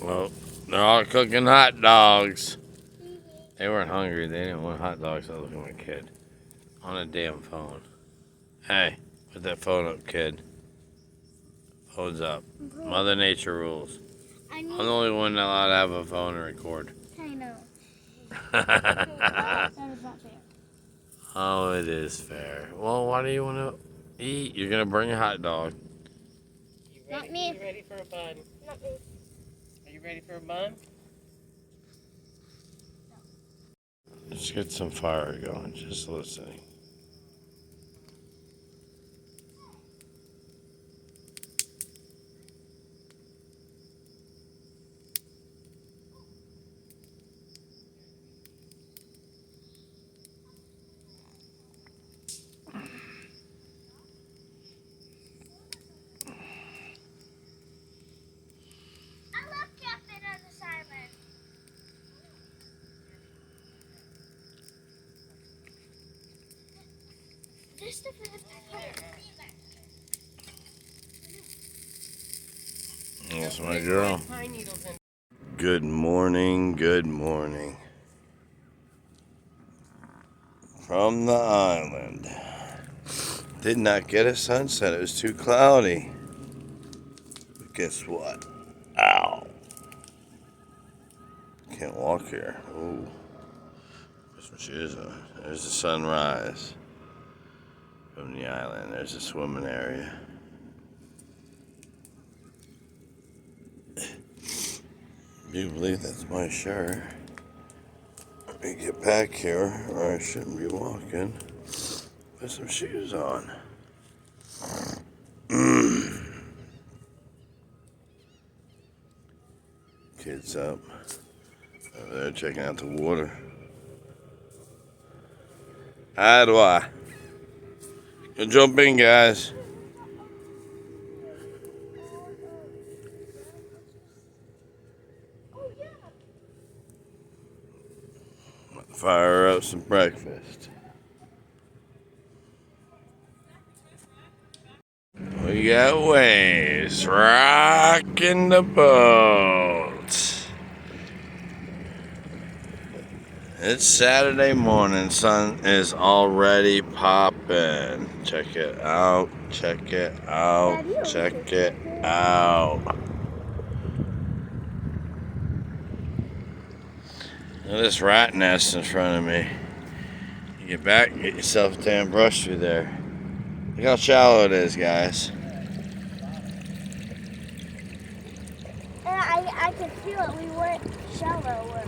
Well, they're all cooking hot dogs. They weren't hungry. They didn't want hot dogs. I was looking at my kid on a damn phone. Hey, put that phone up, kid. Phone's up. Mother Nature rules. I'm the only one allowed to have a phone and record. I know. That is not fair. Oh, it is fair. Well, why do you want to eat? You're going to bring a hot dog. Not me. Are you ready for a bun? Not me. Are you ready for a bun? Let's get some fire going. Just listening. That's my girl. Good morning, good morning. From the island. Did not get a sunset, it was too cloudy. But guess what? Ow. Can't walk here. Ooh. Put some shoes on. There's the sunrise from the island. There's a swimming area. Do you believe that's my shirt? Let me get back here, or I shouldn't be walking. Put some shoes on. Kids up. Over there checking out the water. How do I? Go jump in, guys. Fire up some breakfast. We got waves rocking the boat. It's Saturday morning. Sun is already popping. Check it out. Check it out. Check it out. Look at this rat nest in front of me. You get back, get yourself a damn brush through there. Look how shallow it is, guys. And I could feel it. We weren't shallow where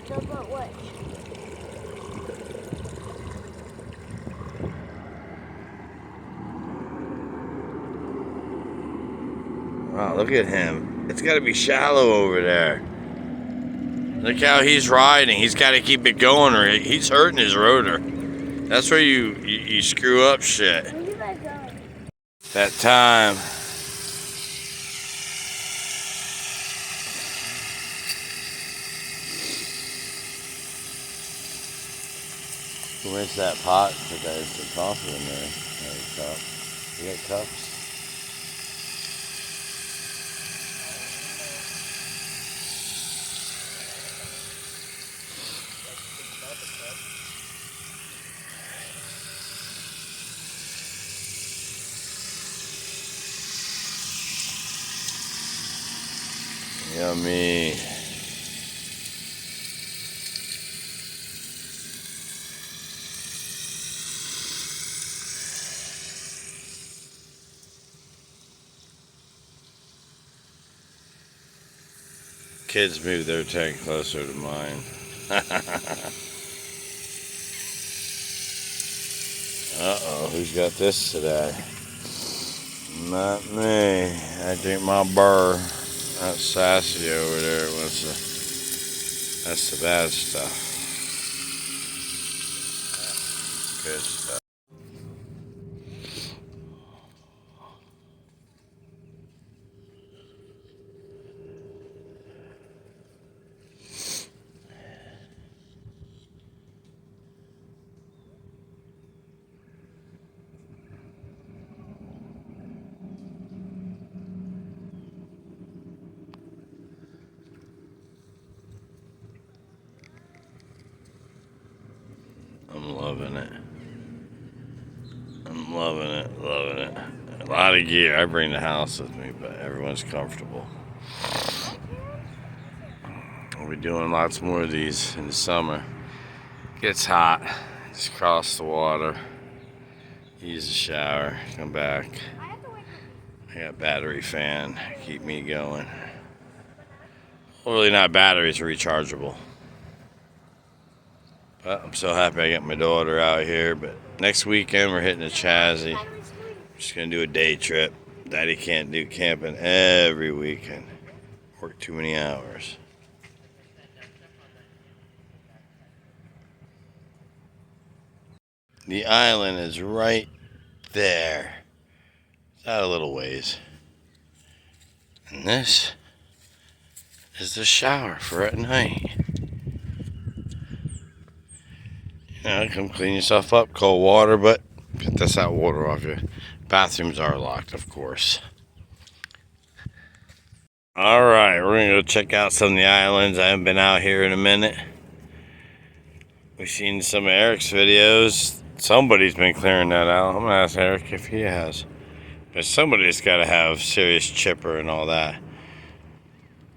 the boat was. Wow, look at him. It's got to be shallow over there. Look how he's riding. He's got to keep it going or he's hurting his rotor. That's where you screw up shit. Where you guys going? That time. Rinse that pot, put that instant coffee in there. There's a cup. You got cups? Yummy. Kids move their tank closer to mine. Uh-oh, who's got this today? Not me. I drink my burr. That's Sassy over there. That's the bad stuff. Good stuff. loving it. I'm loving it, loving it. A lot of gear I bring the house with me, but everyone's comfortable. We'll be doing lots more of these in the summer. Gets hot, just cross the water, use the shower, come back. I got a battery fan, keep me going. Well, really not batteries, rechargeable. But I'm so happy I got my daughter out here. But next weekend we're hitting a chassis. Just gonna do a day trip. Daddy can't do camping every weekend. Work too many hours. The island is right there. It's out a little ways. And this is the shower for at night. You know, come clean yourself up, cold water, but get this hot water off you. Bathrooms are locked, of course. Alright, we're gonna go check out some of the islands. I haven't been out here in a minute. We've seen some of Eric's videos. Somebody's been clearing that out. I'm gonna ask Eric if he has. But somebody's gotta have serious chipper and all that.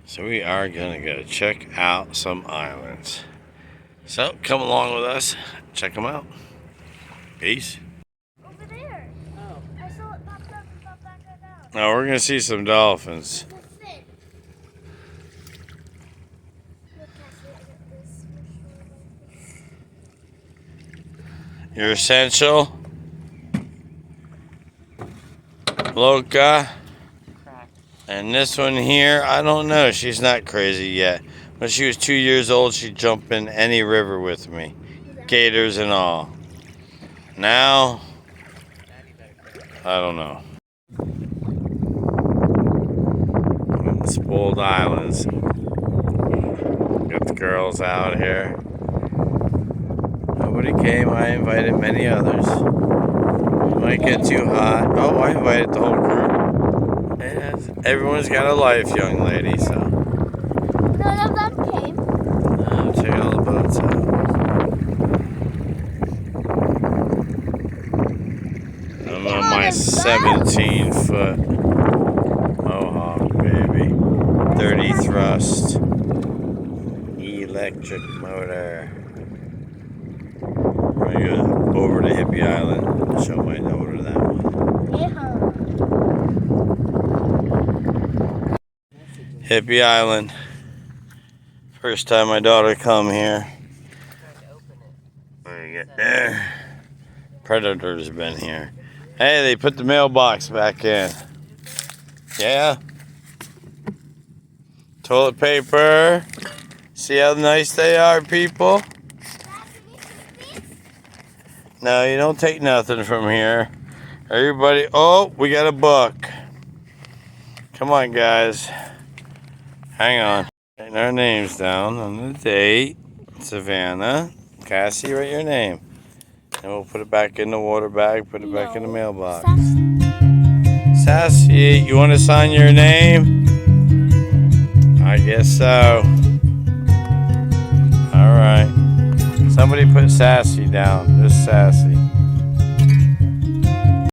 So we are gonna go check out some islands. So come along with us, check them out. Peace. Over there. Oh. I saw it popped up and popped back out. Now we're gonna see some dolphins. The fin. Look, Cassie, I got this. Your essential. Loca. And this one here, I don't know. She's not crazy yet. When she was 2 years old, she'd jump in any river with me. Gators and all. Now, I don't know. Spoiled Islands. Got the girls out here. Nobody came. I invited many others. It might get too hot. Oh, I invited the whole group. Yes, everyone's got a life, young lady, so. None of them came. Check all the boats out. I'm on my 17-foot Mohawk, baby. 30 thrust. Electric motor. We're going to go over to Hippie Island and show my daughter that one. Hippie Island. First time my daughter come here. When you get there, predators have been here. Hey, they put the mailbox back in. Yeah. Toilet paper. See how nice they are, people? No, you don't take nothing from here. Everybody, oh, we got a book. Come on, guys. Hang on. Writing our names down on the date. Savannah. Cassie, write your name. And we'll put it back in the water bag, put it back in the mailbox. Sassy, you want to sign your name? I guess so. Alright. Somebody put Sassy down. Just Sassy.